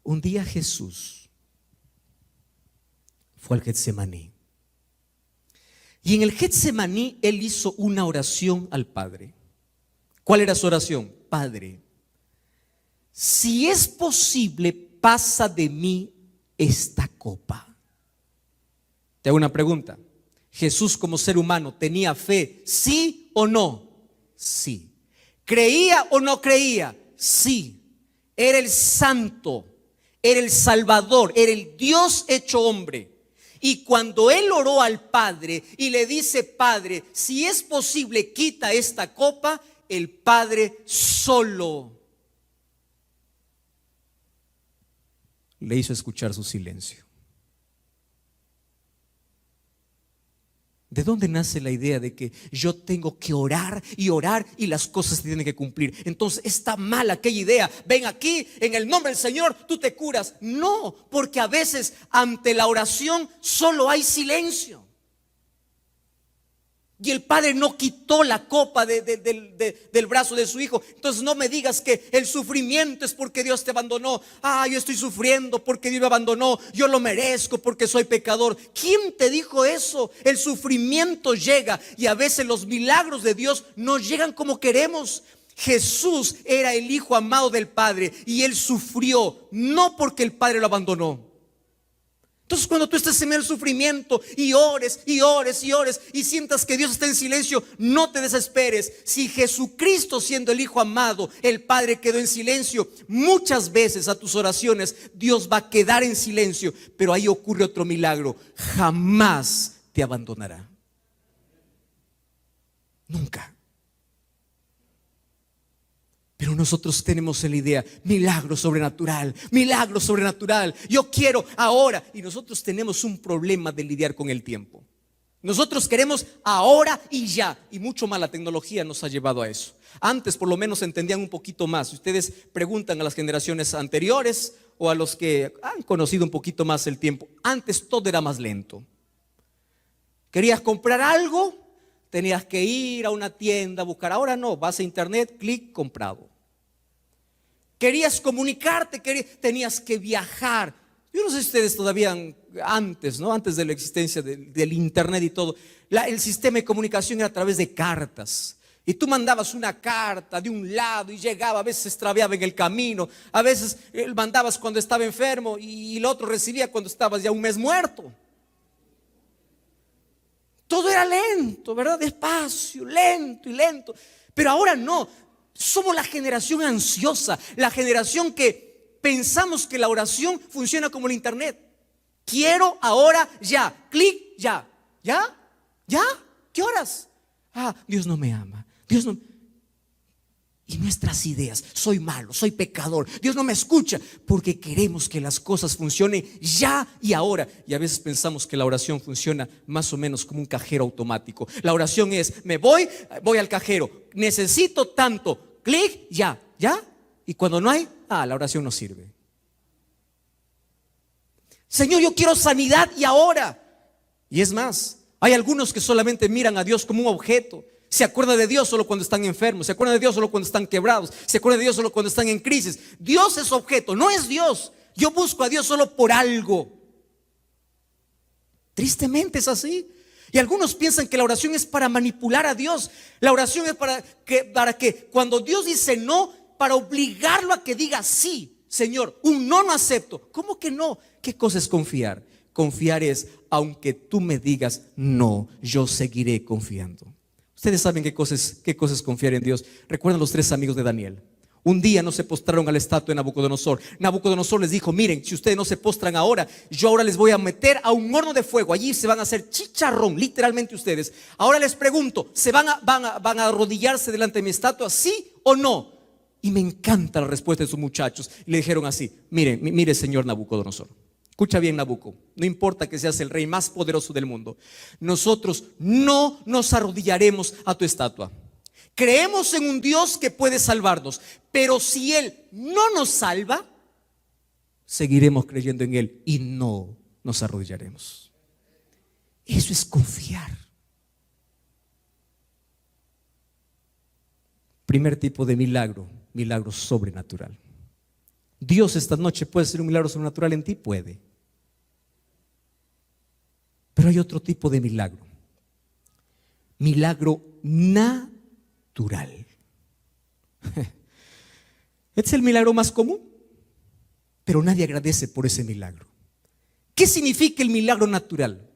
Un día Jesús fue al Getsemaní. Y en el Getsemaní Él hizo una oración al Padre. ¿Cuál era su oración? Padre, si es posible, pasa de mí esta copa. Te hago una pregunta. ¿Jesús como ser humano tenía fe? ¿Sí o no? Sí. ¿Creía o no creía? Sí. Era el santo, era el Salvador, era el Dios hecho hombre. Y cuando Él oró al Padre y le dice: Padre, si es posible, quita esta copa, el Padre solo le hizo escuchar su silencio. ¿De dónde nace la idea de que yo tengo que orar y las cosas se tienen que cumplir? Entonces está mal aquella idea: ven aquí, en el nombre del Señor, tú te curas. No, porque a veces ante la oración solo hay silencio. Y el Padre no quitó la copa del brazo de su hijo. Entonces no me digas que el sufrimiento es porque Dios te abandonó. Yo estoy sufriendo porque Dios me abandonó. Yo lo merezco porque soy pecador. ¿Quién te dijo eso? El sufrimiento llega y a veces los milagros de Dios no llegan como queremos. Jesús era el Hijo amado del Padre y Él sufrió no porque el Padre lo abandonó, Entonces cuando tú estés en el sufrimiento y ores y ores y ores y sientas que Dios está en silencio, no te desesperes. Si Jesucristo, siendo el Hijo amado, el Padre, quedó en silencio, muchas veces a tus oraciones Dios va a quedar en silencio. Pero ahí ocurre otro milagro: jamás te abandonará. Nunca. Pero nosotros tenemos la idea: milagro sobrenatural, milagro sobrenatural, yo quiero ahora. Y nosotros tenemos un problema de lidiar con el tiempo. Nosotros queremos ahora y ya. Y mucho más la tecnología nos ha llevado a eso. Antes por lo menos entendían un poquito más. Si ustedes preguntan a las generaciones anteriores o a los que han conocido un poquito más el tiempo, antes todo era más lento. Querías comprar algo, tenías que ir a una tienda a buscar. Ahora no, vas a internet, clic, comprado. Querías comunicarte, tenías que viajar. Yo no sé si ustedes todavía antes, ¿no? Antes de la existencia del internet y todo, el sistema de comunicación era a través de cartas. Y tú mandabas una carta de un lado y llegaba, a veces se extraviaba en el camino, a veces mandabas cuando estaba enfermo y el otro recibía cuando estabas ya un mes muerto. Todo era lento, ¿verdad? Despacio, lento y lento. Pero ahora no. Somos la generación ansiosa, la generación que pensamos que la oración funciona como el internet. Quiero ahora, ya, clic, ya. ¿Ya? ¿Ya? ¿Qué horas? Dios no me ama, Dios no. Y nuestras ideas: soy malo, soy pecador, Dios no me escucha, porque queremos que las cosas funcionen ya y ahora. Y a veces pensamos que la oración funciona más o menos como un cajero automático. La oración es: me voy al cajero, necesito tanto, clic, ya, ya. Y cuando no hay, la oración no sirve. Señor, yo quiero sanidad y ahora. Y es más, hay algunos que solamente miran a Dios como un objeto. Se acuerdan de Dios solo cuando están enfermos, se acuerdan de Dios solo cuando están quebrados, se acuerdan de Dios solo cuando están en crisis. Dios es objeto, no es Dios. Yo busco a Dios solo por algo. Tristemente es así. Y algunos piensan que la oración es para manipular a Dios. La oración es para que cuando Dios dice no, para obligarlo a que diga sí. Señor, un no acepto. ¿Cómo que no? ¿Qué cosa es confiar? Confiar es: aunque tú me digas no, yo seguiré confiando. Ustedes saben qué cosa es confiar en Dios. Recuerdan los 3 amigos de Daniel. Un día no se postraron a la estatua de Nabucodonosor. Nabucodonosor les dijo: miren, si ustedes no se postran ahora, yo ahora les voy a meter a un horno de fuego. Allí se van a hacer chicharrón, literalmente ustedes. Ahora les pregunto: ¿se van a arrodillarse delante de mi estatua, sí o no? Y me encanta la respuesta de sus muchachos. Y le dijeron así: mire señor Nabucodonosor, escucha bien, Nabucco, no importa que seas el rey más poderoso del mundo, nosotros no nos arrodillaremos a tu estatua. Creemos en un Dios que puede salvarnos, pero si Él no nos salva, seguiremos creyendo en Él y no nos arrodillaremos. Eso es confiar. Primer tipo de milagro: milagro sobrenatural. Dios esta noche puede hacer un milagro sobrenatural en ti, puede. Pero hay otro tipo de milagro: milagro natural. Este es el milagro más común, pero nadie agradece por ese milagro. ¿Qué significa el milagro natural?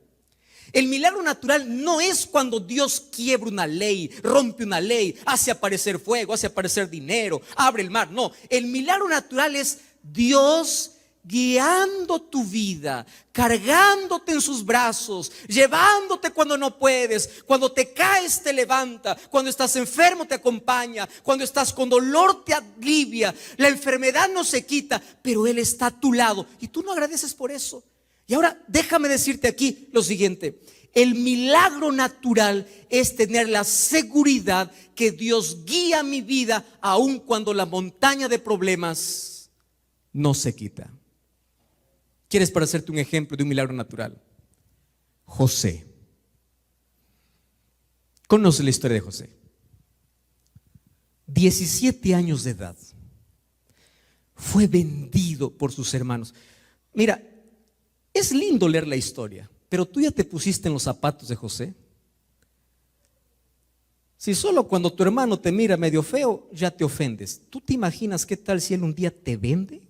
El milagro natural no es cuando Dios quiebra una ley, rompe una ley, hace aparecer fuego, hace aparecer dinero, abre el mar. No, el milagro natural es Dios guiando tu vida, cargándote en sus brazos, llevándote cuando no puedes, cuando te caes te levanta, cuando estás enfermo te acompaña, cuando estás con dolor te alivia. La enfermedad no se quita, pero Él está a tu lado y tú no agradeces por eso. Y ahora déjame decirte aquí lo siguiente: el milagro natural es tener la seguridad que Dios guía mi vida aun cuando la montaña de problemas no se quita. ¿Quieres para hacerte un ejemplo de un milagro natural? José. Conoce la historia de José. 17 años de edad. Fue vendido por sus hermanos. Mira, es lindo leer la historia, pero tú ya te pusiste en los zapatos de José. Si solo cuando tu hermano te mira medio feo ya te ofendes, ¿tú te imaginas qué tal si él un día te vende?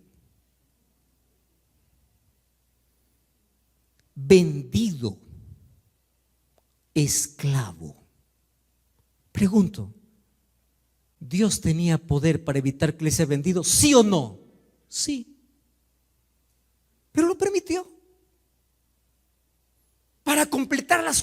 vendido, esclavo. Pregunto, ¿Dios tenía poder para evitar que le sea vendido? ¿Sí o no? Sí. Pero lo permitió. Para complicar las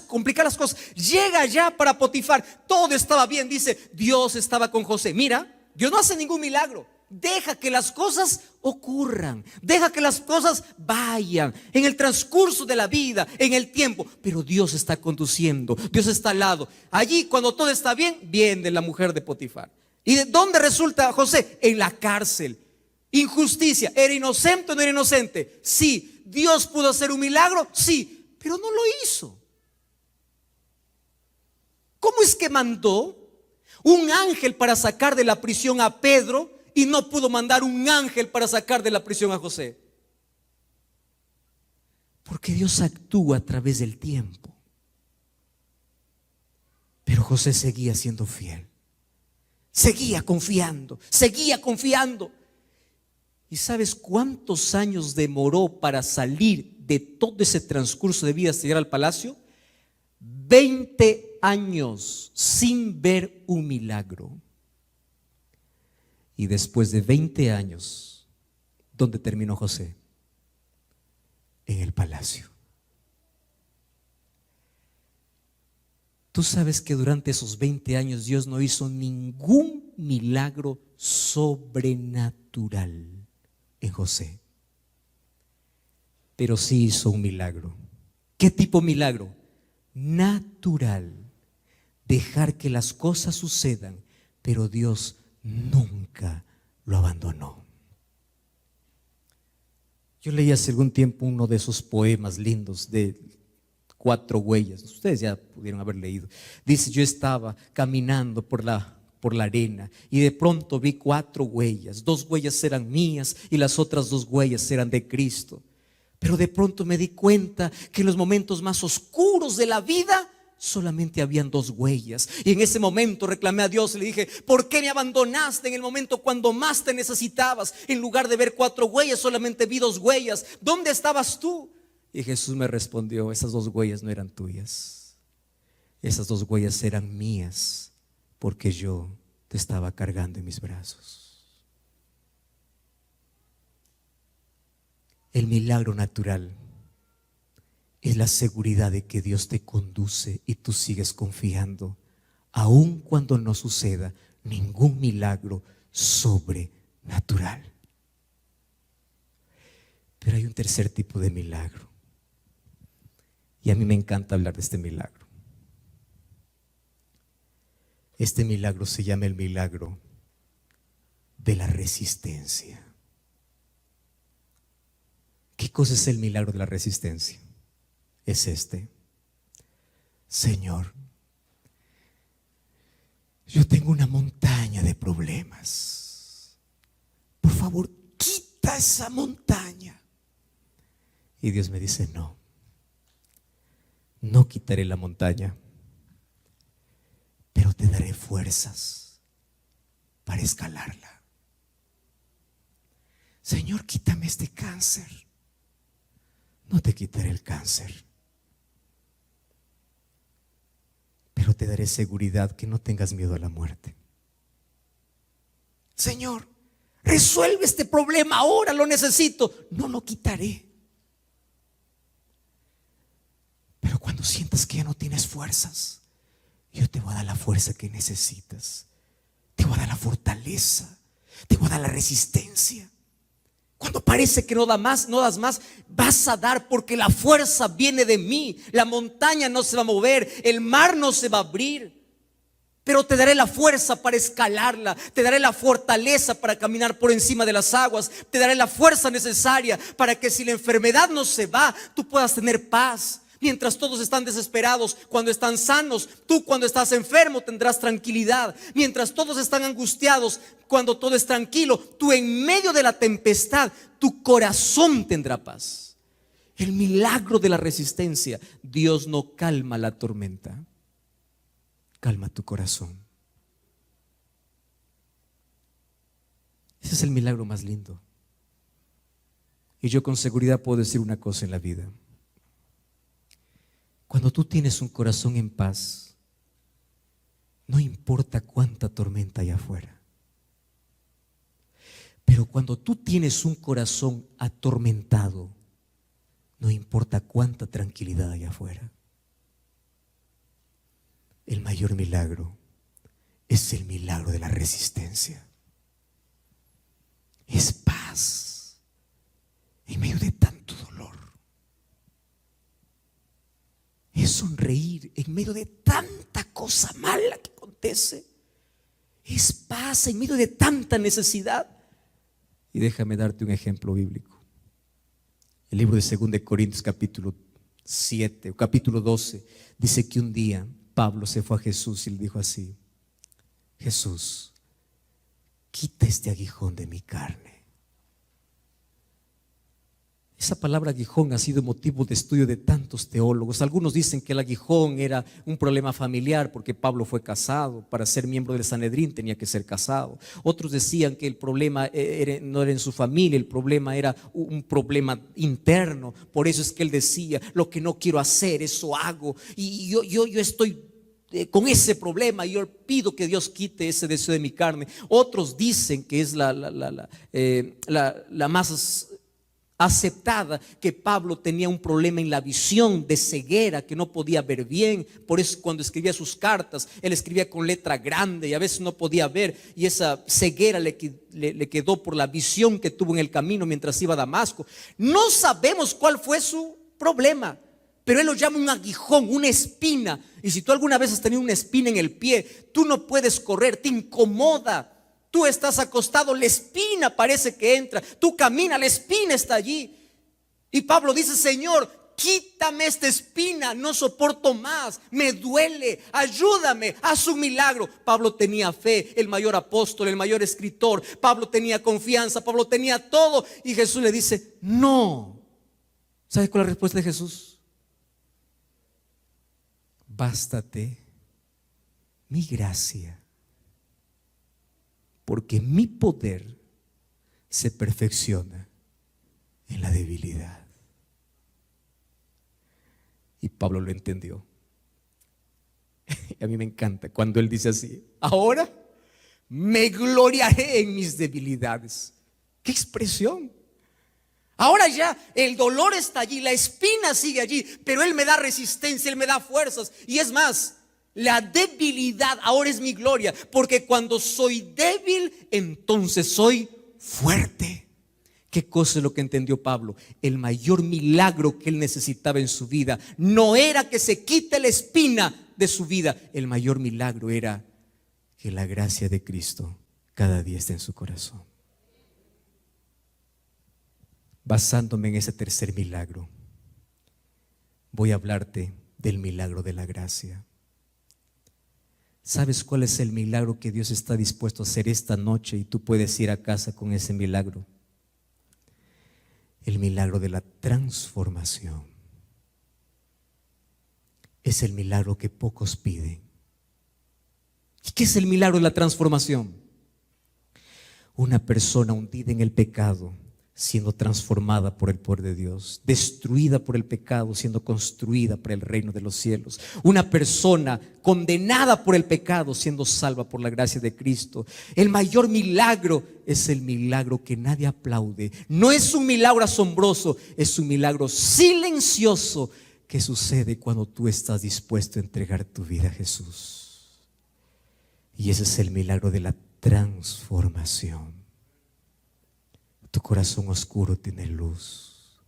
cosas. Llega ya para Potifar. Todo estaba bien. Dice, Dios estaba con José. Mira, Dios no hace ningún milagro. Deja que las cosas ocurran. Deja que las cosas vayan en el transcurso de la vida, en el tiempo. Pero Dios está conduciendo. Dios está al lado. Allí, cuando todo está bien, viene la mujer de Potifar. ¿Y de dónde resulta José? En la cárcel. Injusticia. ¿Era inocente o no era inocente? Sí. ¿Dios pudo hacer un milagro? Sí. Pero no lo hizo. ¿Cómo es que mandó un ángel para sacar de la prisión a Pedro y no pudo mandar un ángel para sacar de la prisión a José? Porque Dios actúa a través del tiempo. Pero José seguía siendo fiel. Seguía confiando, seguía confiando. ¿Y sabes cuántos años demoró para salir de todo ese transcurso de vida hasta llegar al palacio? 20 años sin ver un milagro. Y después de 20 años, ¿dónde terminó José? En el palacio. Tú sabes que durante esos 20 años Dios no hizo ningún milagro sobrenatural en José. Pero sí hizo un milagro. ¿Qué tipo de milagro? Natural. Dejar que las cosas sucedan, pero Dios nunca lo abandonó. Yo leí hace algún tiempo uno de esos poemas lindos de 4 huellas. Ustedes ya pudieron haber leído. Dice, yo estaba caminando por la arena y de pronto vi 4 huellas. 2 huellas eran mías y las otras 2 huellas eran de Cristo. Pero de pronto me di cuenta que en los momentos más oscuros de la vida solamente habían 2 huellas. Y en ese momento reclamé a Dios y le dije, ¿por qué me abandonaste en el momento cuando más te necesitabas? En lugar de ver 4 huellas, solamente vi 2 huellas. ¿Dónde estabas tú? Y Jesús me respondió, esas 2 huellas no eran tuyas. Esas 2 huellas eran mías, porque yo te estaba cargando en mis brazos. El milagro natural es la seguridad de que Dios te conduce y tú sigues confiando, aun cuando no suceda ningún milagro sobrenatural. Pero hay un tercer tipo de milagro. Y a mí me encanta hablar de este milagro. Este milagro se llama el milagro de la resistencia. ¿Qué cosa es el milagro de la resistencia? Es este: Señor, yo tengo una montaña de problemas. Por favor, quita esa montaña. Y Dios me dice, no quitaré la montaña, pero te daré fuerzas para escalarla. Señor, quítame este cáncer. No te quitaré el cáncer, pero te daré seguridad que no tengas miedo a la muerte. Señor, resuelve este problema ahora, lo necesito. No lo quitaré. Pero cuando sientas que ya no tienes fuerzas, yo te voy a dar la fuerza que necesitas. Te voy a dar la fortaleza. Te voy a dar la resistencia. Cuando parece que no das más, vas a dar, porque la fuerza viene de mí. La montaña no se va a mover, el mar no se va a abrir, pero te daré la fuerza para escalarla. Te daré la fortaleza para caminar por encima de las aguas. Te daré la fuerza necesaria para que si la enfermedad no se va, tú puedas tener paz. Mientras todos están desesperados, cuando están sanos, tú cuando estás enfermo tendrás tranquilidad. Mientras todos están angustiados, cuando todo es tranquilo, tú en medio de la tempestad, tu corazón tendrá paz. El milagro de la resistencia. Dios no calma la tormenta, calma tu corazón. Ese es el milagro más lindo. Y yo con seguridad puedo decir una cosa en la vida: Cuando tú tienes un corazón en paz, no importa cuánta tormenta hay afuera. Pero cuando tú tienes un corazón atormentado, no importa cuánta tranquilidad hay afuera. El mayor milagro es el milagro de la resistencia. Es paz en medio de tanto dolor. Es sonreír en medio de tanta cosa mala que acontece. Es paz en medio de tanta necesidad. Y déjame darte un ejemplo bíblico. El libro de 2 Corintios capítulo 7 o capítulo 12 dice que un día Pablo se fue a Jesús y le dijo así: Jesús, quita este aguijón de mi carne. Esa palabra aguijón ha sido motivo de estudio de tantos teólogos. Algunos dicen que el aguijón era un problema familiar porque Pablo fue casado. Para ser miembro del Sanedrín tenía que ser casado. Otros decían que el problema no era en su familia, el problema era un problema interno. Por eso es que él decía: lo que no quiero hacer, eso hago. Y yo estoy con ese problema y yo pido que Dios quite ese deseo de mi carne. Otros dicen que es la más aceptada, que Pablo tenía un problema en la visión de ceguera, que no podía ver bien. Por eso cuando escribía sus cartas, él escribía con letra grande y a veces no podía ver, y esa ceguera le quedó por la visión que tuvo en el camino mientras iba a Damasco. No sabemos cuál fue su problema, pero él lo llama un aguijón, una espina. Y si tú alguna vez has tenido una espina en el pie, tú no puedes correr, te incomoda. Tú estás acostado, la espina parece que entra. Tú caminas, la espina está allí. Y Pablo dice: Señor, quítame esta espina, no soporto más, me duele, ayúdame, haz un milagro. Pablo tenía fe, el mayor apóstol, el mayor escritor. Pablo tenía confianza, Pablo tenía todo. Y Jesús le dice: no. ¿Sabes cuál es la respuesta de Jesús? Bástate mi gracia, porque mi poder se perfecciona en la debilidad. Y Pablo lo entendió. Y a mí me encanta cuando él dice así: ahora me gloriaré en mis debilidades. ¡Qué expresión! Ahora ya el dolor está allí, la espina sigue allí, pero él me da resistencia, él me da fuerzas. Y es más, la debilidad ahora es mi gloria, porque cuando soy débil, entonces soy fuerte. ¿Qué cosa es lo que entendió Pablo? El mayor milagro que él necesitaba en su vida no era que se quite la espina de su vida. El mayor milagro era que la gracia de Cristo cada día esté en su corazón. Basándome en ese tercer milagro, voy a hablarte del milagro de la gracia. ¿Sabes cuál es el milagro que Dios está dispuesto a hacer esta noche y tú puedes ir a casa con ese milagro? El milagro de la transformación. Es el milagro que pocos piden. ¿Y qué es el milagro de la transformación? Una persona hundida en el pecado siendo transformada por el poder de Dios, destruida por el pecado, siendo construida para el reino de los cielos. Una persona condenada por el pecado, siendo salva por la gracia de Cristo. El mayor milagro es el milagro que nadie aplaude. No es un milagro asombroso, es un milagro silencioso que sucede cuando tú estás dispuesto a entregar tu vida a Jesús. Y ese es el milagro de la transformación. Tu corazón oscuro tiene luz.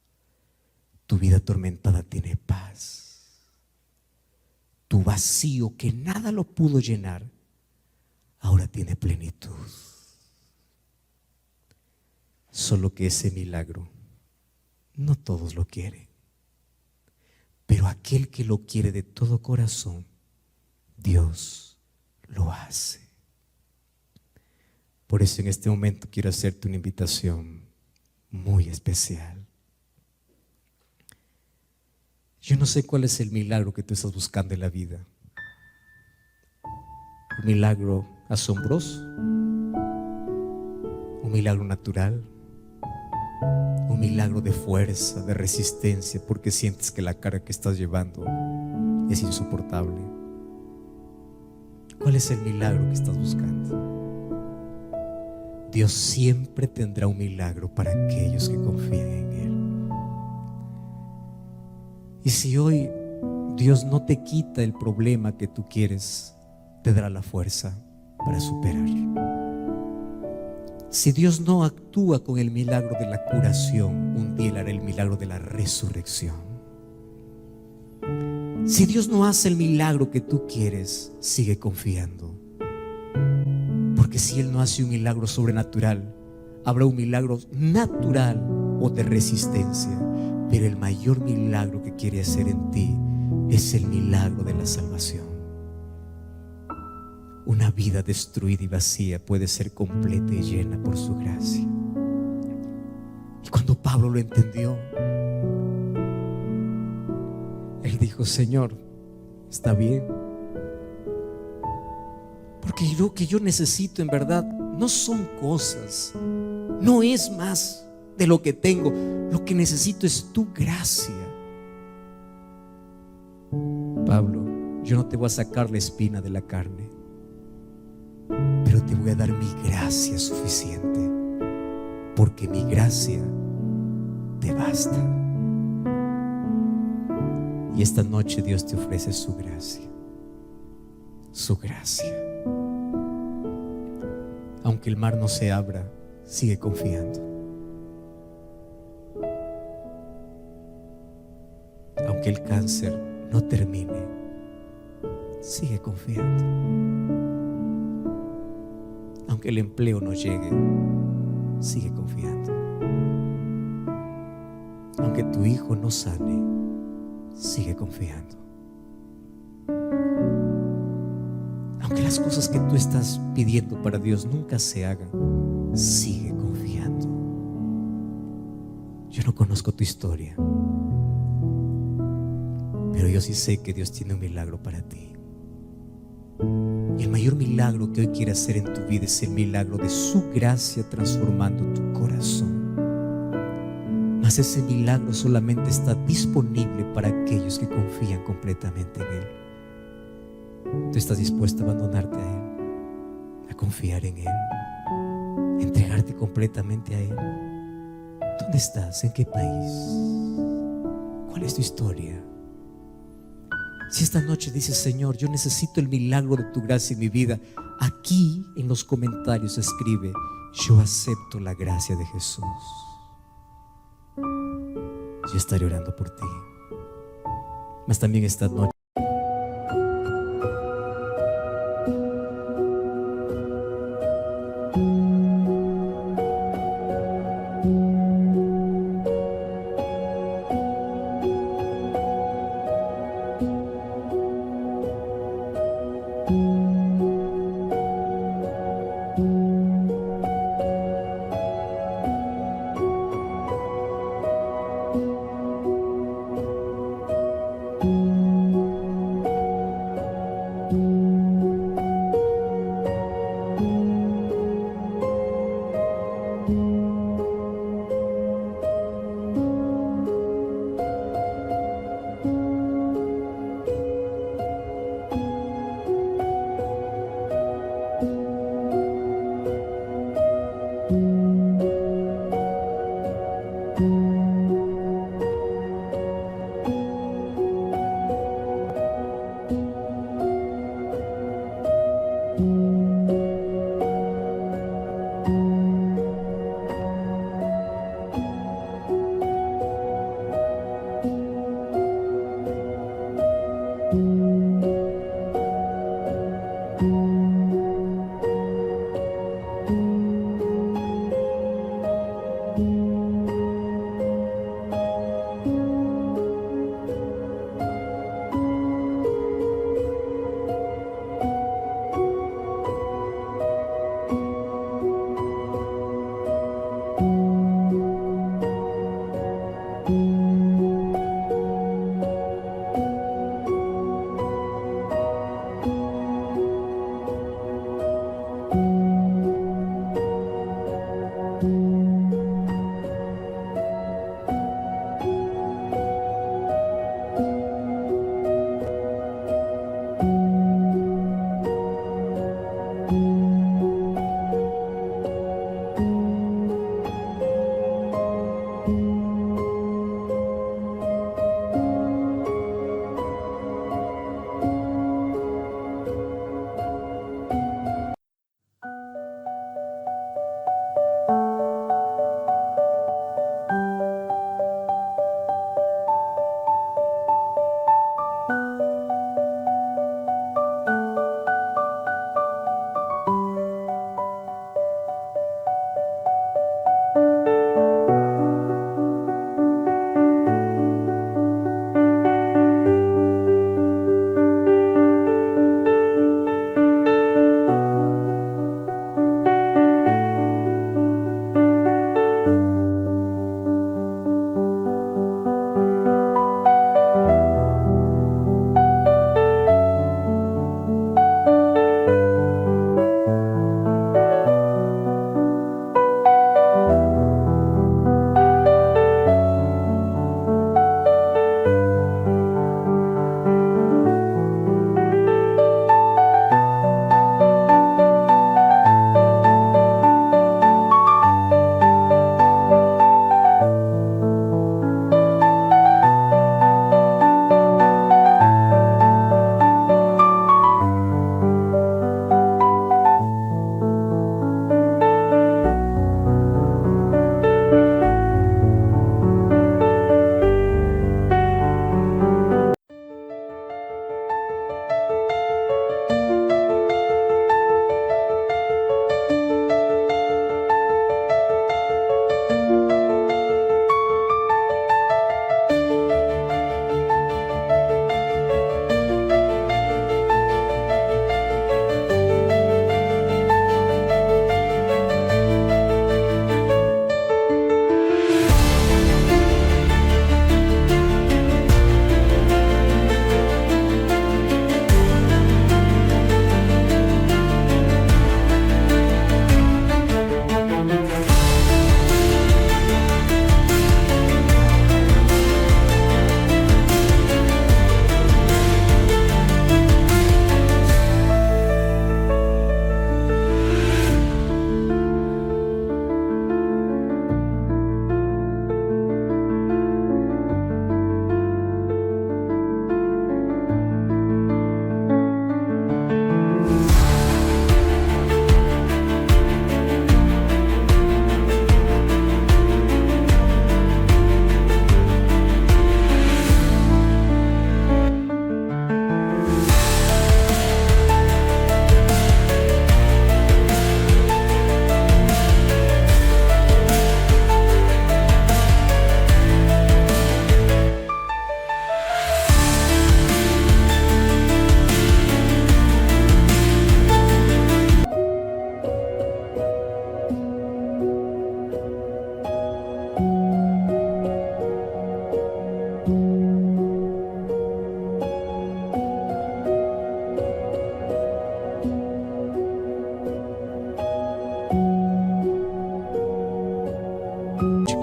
Tu vida atormentada tiene paz. Tu vacío que nada lo pudo llenar, ahora tiene plenitud. Solo que ese milagro no todos lo quieren. Pero aquel que lo quiere de todo corazón, Dios lo hace. Por eso en este momento quiero hacerte una invitación muy especial. Yo no sé cuál es el milagro que tú estás buscando en la vida. Un milagro asombroso, un milagro natural, Un milagro de fuerza, de resistencia, porque sientes que la carga que estás llevando es insoportable. ¿Cuál es el milagro que estás buscando? Dios siempre tendrá un milagro para aquellos que confían en Él. Y si hoy Dios no te quita el problema que tú quieres, te dará la fuerza para superar. Si Dios no actúa con el milagro de la curación, un día Él hará el milagro de la resurrección. Si Dios no hace el milagro que tú quieres, sigue confiando. Porque si Él no hace un milagro sobrenatural, habrá un milagro natural o de resistencia. Pero el mayor milagro que quiere hacer en ti es el milagro de la salvación. Una vida destruida y vacía puede ser completa y llena por su gracia. Y cuando Pablo lo entendió, él dijo: Señor, está bien, porque lo que yo necesito en verdad no son cosas, no es más de lo que tengo. Lo que necesito es tu gracia. Pablo, yo no te voy a sacar la espina de la carne, pero te voy a dar mi gracia suficiente, porque mi gracia te basta. Y esta noche Dios te ofrece su gracia, su gracia. Aunque el mar no se abra, sigue confiando. Aunque el cáncer no termine, sigue confiando. Aunque el empleo no llegue, sigue confiando. Aunque tu hijo no sane, sigue confiando. Aunque las cosas que tú estás pidiendo para Dios nunca se hagan, sigue confiando. Yo no conozco tu historia, pero yo sí sé que Dios tiene un milagro para ti. Y el mayor milagro que hoy quiere hacer en tu vida es el milagro de su gracia transformando tu corazón. Mas ese milagro solamente está disponible para aquellos que confían completamente en Él. ¿Tú estás dispuesto a abandonarte a Él, a confiar en Él, a entregarte completamente a Él? ¿Dónde estás? ¿En qué país? ¿Cuál es tu historia? Si esta noche dices: Señor, yo necesito el milagro de tu gracia en mi vida, aquí en los comentarios escribe: yo acepto la gracia de Jesús. Yo estaré orando por ti. Mas también esta noche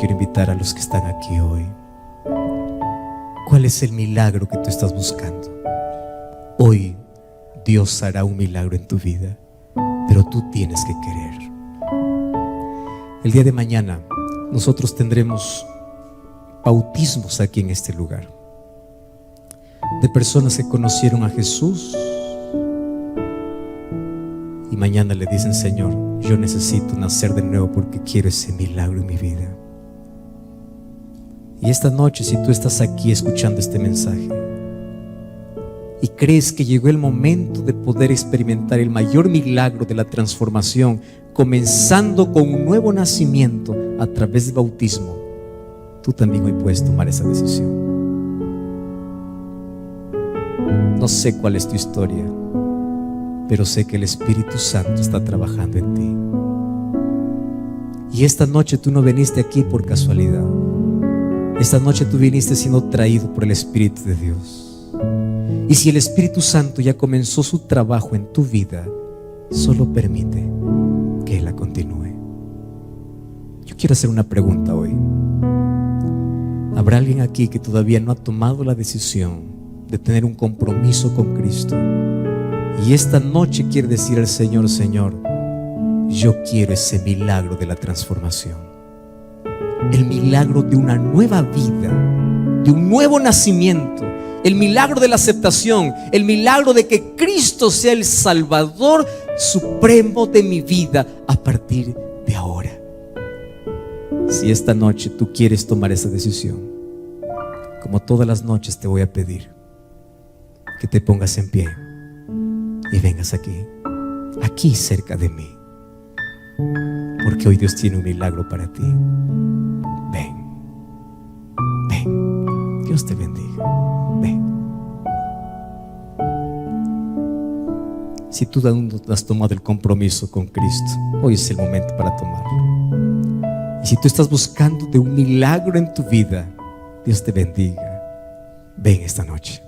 quiero invitar a los que están aquí hoy. ¿Cuál es el milagro que tú estás buscando? Hoy Dios hará un milagro en tu vida, pero tú tienes que querer. El día de mañana nosotros tendremos bautismos aquí en este lugar, de personas que conocieron a Jesús y mañana le dicen: Señor, yo necesito nacer de nuevo porque quiero ese milagro en mi vida. Y esta noche, si tú estás aquí escuchando este mensaje y crees que llegó el momento de poder experimentar el mayor milagro de la transformación, comenzando con un nuevo nacimiento a través del bautismo, tú también hoy puedes tomar esa decisión. No sé cuál es tu historia, pero sé que el Espíritu Santo está trabajando en ti. Y esta noche tú no viniste aquí por casualidad. Esta noche tú viniste siendo traído por el Espíritu de Dios. Y si el Espíritu Santo ya comenzó su trabajo en tu vida, solo permite que Él la continúe. Yo quiero hacer una pregunta hoy. ¿Habrá alguien aquí que todavía no ha tomado la decisión de tener un compromiso con Cristo? Y esta noche quiere decir al Señor: Señor, yo quiero ese milagro de la transformación, el milagro de una nueva vida, de un nuevo nacimiento, el milagro de la aceptación, el milagro de que Cristo sea el Salvador supremo de mi vida a partir de ahora. Si esta noche tú quieres tomar esa decisión, como todas las noches te voy a pedir que te pongas en pie y vengas aquí cerca de mí, porque hoy Dios tiene un milagro para ti. Ven, Dios te bendiga. Ven. Si tú aún no has tomado el compromiso con Cristo, hoy es el momento para tomarlo. Y si tú estás buscando de un milagro en tu vida, Dios te bendiga. Ven esta noche.